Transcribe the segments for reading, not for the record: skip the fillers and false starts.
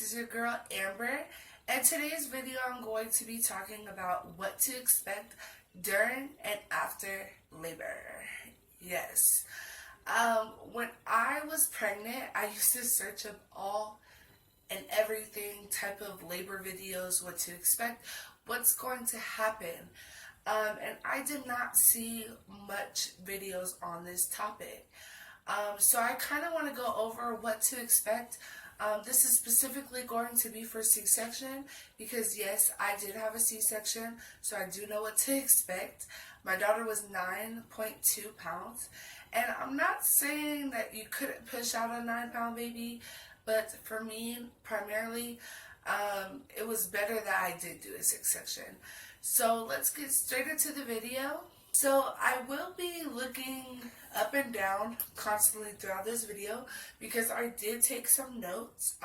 is your girl Amber, and today's video I'm going to be talking about what to expect during and after labor. Yes. When I was pregnant, I used to search up all and everything type of labor videos, what to expect, what's going to happen. And I did not see much videos on this topic. So I kind of want to go over what to expect. This is specifically going to be for C-section because yes, I did have a C-section, so I do know what to expect. My daughter was 9.2 pounds, and I'm not saying that you couldn't push out a 9-pound baby, but for me, primarily, it was better that I did do a C-section. So let's get straight into the video. So I will be looking up and down constantly throughout this video because I did take some notes.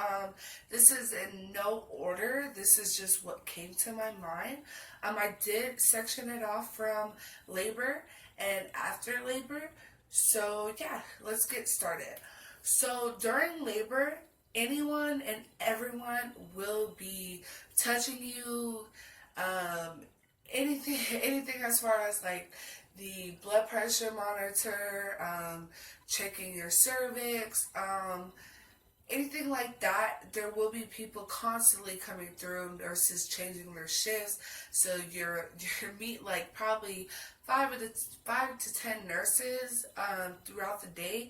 This is in no order. This is just what came to my mind. I did section it off from labor and after labor. So yeah, let's get started. So during labor, anyone and everyone will be touching you, anything as far as like the blood pressure monitor, checking your cervix, anything like that. There will be people constantly coming through, nurses changing their shifts, so you're meet like probably 5 to 10 nurses throughout the day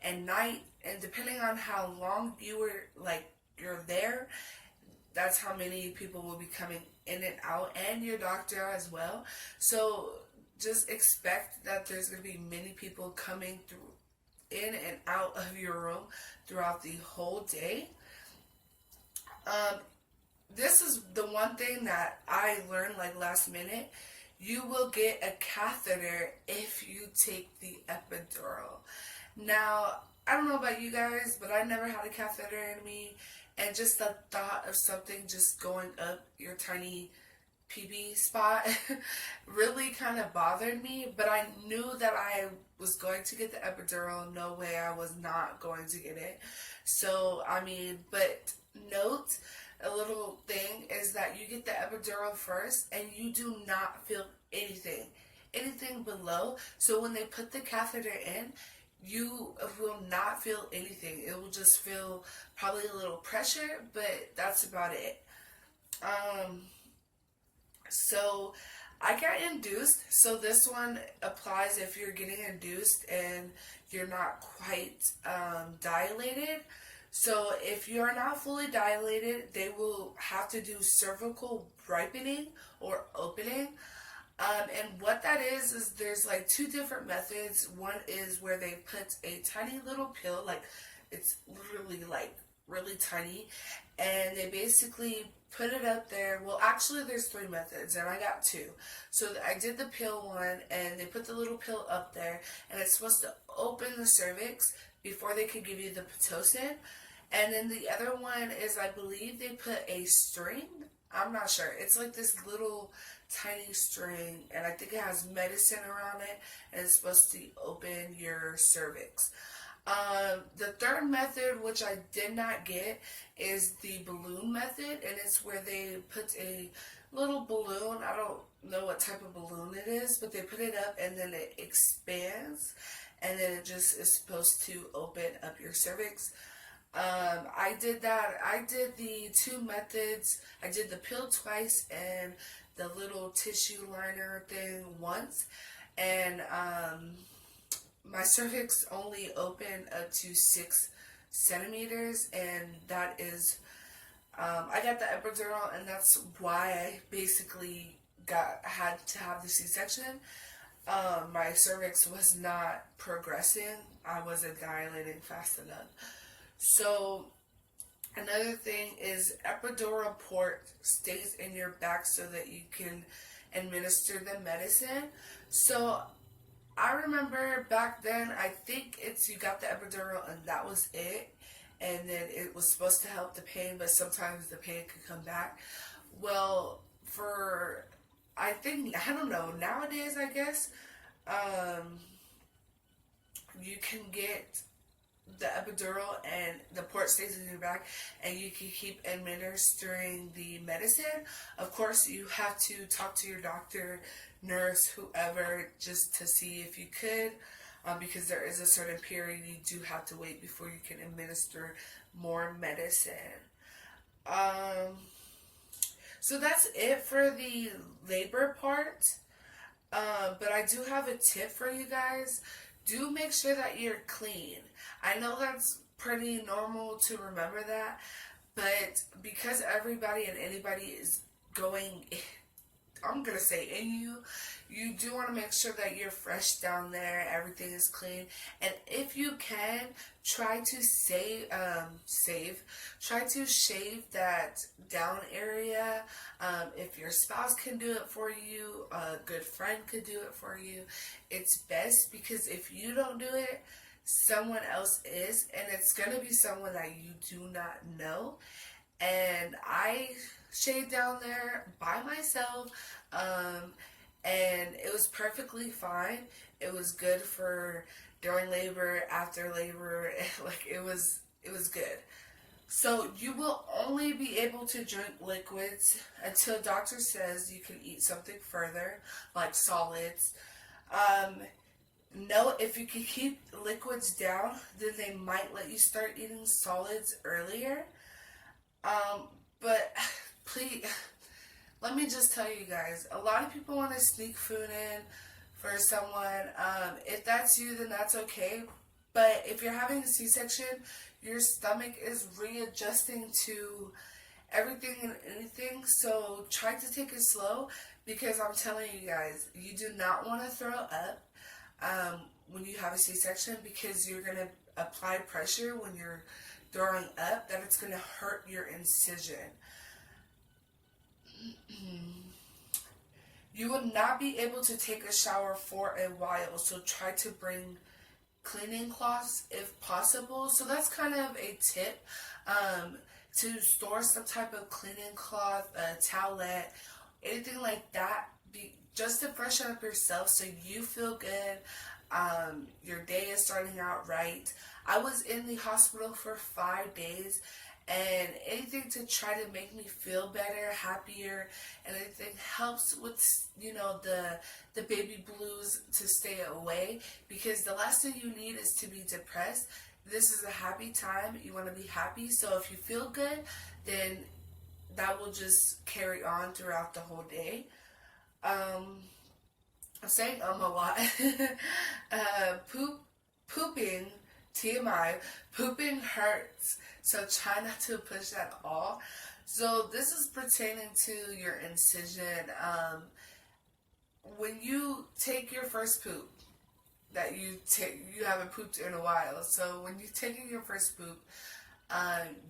and night, and depending on how long you're there, that's how many people will be coming in and out, and your doctor as well. So just expect that there's going to be many people coming through in and out of your room throughout the whole day. This is the one thing that I learned like last minute. You will get a catheter if you take the epidural. Now, I don't know about you guys, but I never had a catheter in me. And just the thought of something just going up your tiny PB spot really kind of bothered me. But I knew that I was going to get the epidural. No way I was not going to get it. So, but note, a little thing is that you get the epidural first and you do not feel anything below. So when they put the catheter in, you will not feel anything. It will just feel probably a little pressure, but that's about it. So I got induced. So this one applies if you're getting induced and you're not quite dilated. So if you're not fully dilated, they will have to do cervical ripening or opening. And what that is there's like two different methods. One is where they put a tiny little pill, like it's literally like really tiny, and they basically put it up there. Well, actually there's 3 methods and I got 2. So I did the pill one, and they put the little pill up there, and it's supposed to open the cervix before they could give you the Pitocin. And then the other one is, I believe they put a string. I'm not sure. It's like this little tiny string, and I think it has medicine around it, and it's supposed to open your cervix. The third method, which I did not get, is the balloon method, and it's where they put a little balloon. I don't know what type of balloon it is, but they put it up and then it expands, and then it just is supposed to open up your cervix. I did that. I did the 2 methods. I did the pill twice and the little tissue liner thing once. And my cervix only opened up to 6 centimeters. And that is, I got the epidural, and that's why I basically had to have the C-section. My cervix was not progressing. I wasn't dilating fast enough. So another thing is epidural port stays in your back so that you can administer the medicine. So I remember back then, I think you got the epidural and that was it. And then it was supposed to help the pain, but sometimes the pain could come back. Well, I don't know, nowadays I guess, you can get the epidural and the port stays in your back, and you can keep administering the medicine. Of course, you have to talk to your doctor, nurse, whoever, just to see if you could, because there is a certain period you do have to wait before you can administer more medicine. Um, so that's it for the labor part. But I do have a tip for you guys. Do make sure that you're clean. I know that's pretty normal to remember that, but because everybody and anybody is going, I'm gonna say in you, you do want to make sure that you're fresh down there, everything is clean, and if you can, try to try to shave that down area. If your spouse can do it for you, a good friend could do it for you. It's best, because if you don't do it, someone else is, and it's gonna be someone that you do not know. And I shaved down there by myself, and it was perfectly fine. It was good for during labor, after labor, like it was good. So you will only be able to drink liquids until doctor says you can eat something further, like solids. No, if you can keep liquids down, then they might let you start eating solids earlier. But please, let me just tell you guys, a lot of people want to sneak food in for someone. If that's you, then that's okay. But if you're having a C-section, your stomach is readjusting to everything and anything. So try to take it slow, because I'm telling you guys, you do not want to throw up when you have a C-section, because you're going to apply pressure when you're throwing up, that it's going to hurt your incision. You will not be able to take a shower for a while, so try to bring cleaning cloths if possible. So that's kind of a tip, to store some type of cleaning cloth, a towelette, anything like that, just to freshen up yourself so you feel good. Your day is starting out right. I was in the hospital for 5 days, and anything to try to make me feel better, happier, and anything helps with, the baby blues to stay away, because the last thing you need is to be depressed. This is a happy time. You want to be happy. So if you feel good, then that will just carry on throughout the whole day. I'm saying a lot. Pooping, TMI, pooping hurts, so try not to push at all. So this is pertaining to your incision. When you take your first poop, that you haven't pooped in a while. So when you're taking your first poop,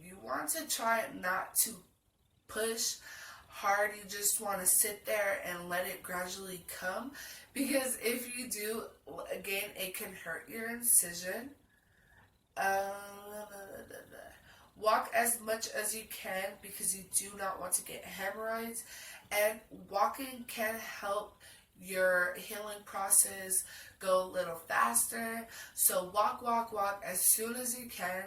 you want to try not to push hard. You just want to sit there and let it gradually come, because if you do, again, it can hurt your incision. Walk as much as you can, because you do not want to get hemorrhoids, and walking can help your healing process go a little faster. So walk as soon as you can.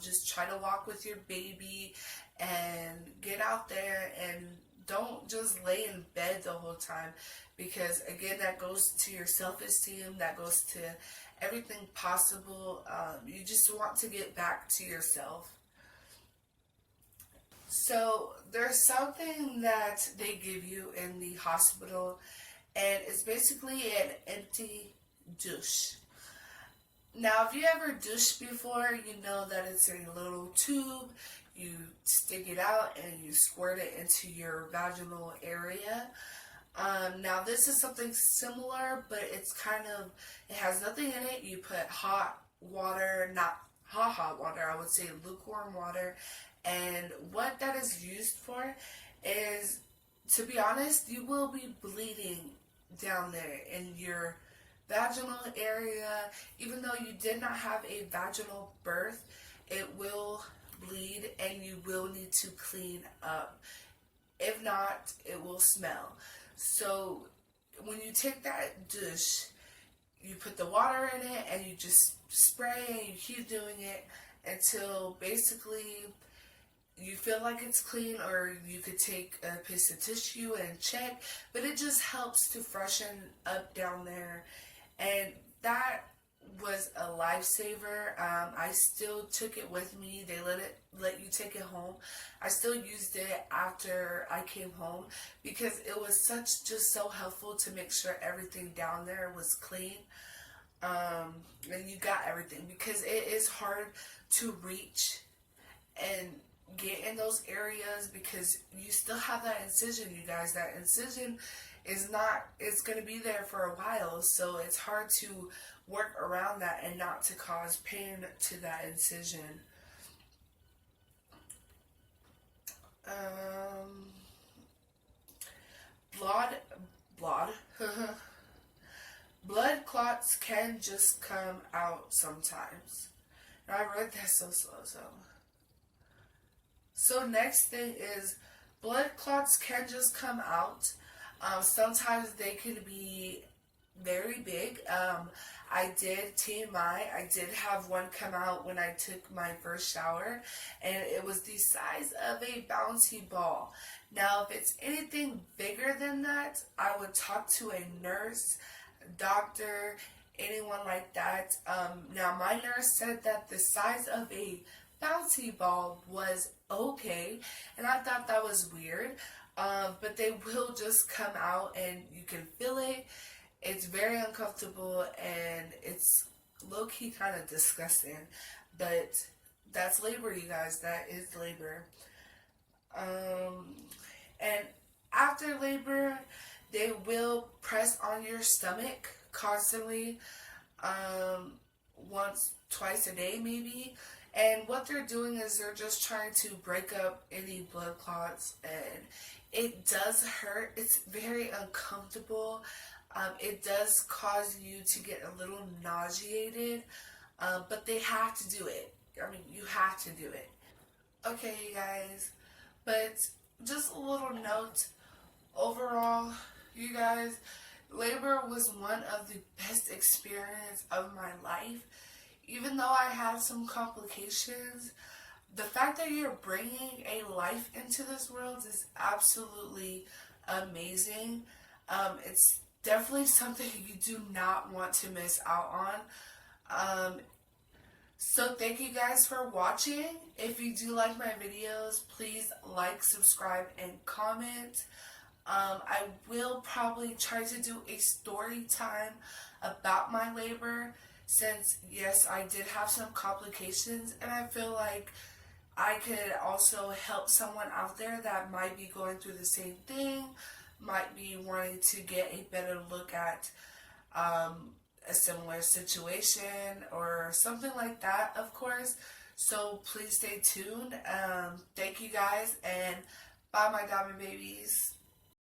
Just try to walk with your baby and get out there, and don't just lay in bed the whole time, because again, that goes to your self-esteem, that goes to everything possible. You just want to get back to yourself. So there's something that they give you in the hospital, and it's basically an empty douche. Now, if you ever douched before, you know that it's a little tube. You stick it out and you squirt it into your vaginal area. Now, this is something similar, but it has nothing in it. You put hot water, not hot water, I would say lukewarm water. And what that is used for is, to be honest, you will be bleeding down there in your vaginal area. Even though you did not have a vaginal birth, it will bleed and you will need to clean up. If not, it will smell. So when you take that douche, you put the water in it and you just spray and you keep doing it until basically you feel like it's clean, or you could take a piece of tissue and check, but it just helps to freshen up down there. And that was a lifesaver. I still took it with me. They let you take it home. I still used it after I came home because it was just so helpful to make sure everything down there was clean. And you got everything, because it is hard to reach and get in those areas because you still have that incision, you guys. That incision is not, it's going to be there for a while, so it's hard to work around that and not to cause pain to that incision. Blood, blood, blood clots can just come out sometimes. Now, I read that so slow, so next thing is blood clots can just come out. Sometimes they can be very big. I did, TMI, I did have one come out when I took my first shower, and it was the size of a bouncy ball. Now, if it's anything bigger than that, I would talk to a nurse, doctor, anyone like that. Now, my nurse said that the size of a bouncy ball was okay, and I thought that was weird. But they will just come out and you can feel it. It's very uncomfortable and it's low-key kind of disgusting, but that's labor, you guys. That is labor. And after labor, they will press on your stomach constantly, once, twice a day maybe. And what they're doing is they're just trying to break up any blood clots, and it does hurt. It's very uncomfortable. It does cause you to get a little nauseated, but they have to do it. I mean, you have to do it. Okay, you guys, but just a little note. Overall, you guys, labor was one of the best experience of my life. Even though I had some complications, the fact that you're bringing a life into this world is absolutely amazing. It's definitely something you do not want to miss out on. So thank you guys for watching. If you do like my videos, please like, subscribe, and comment. I will probably try to do a story time about my labor, since yes, I did have some complications, and I feel like I could also help someone out there that might be going through the same thing, might be wanting to get a better look at a similar situation or something like that, of course. So please stay tuned. Thank you guys, and bye, my diamond babies.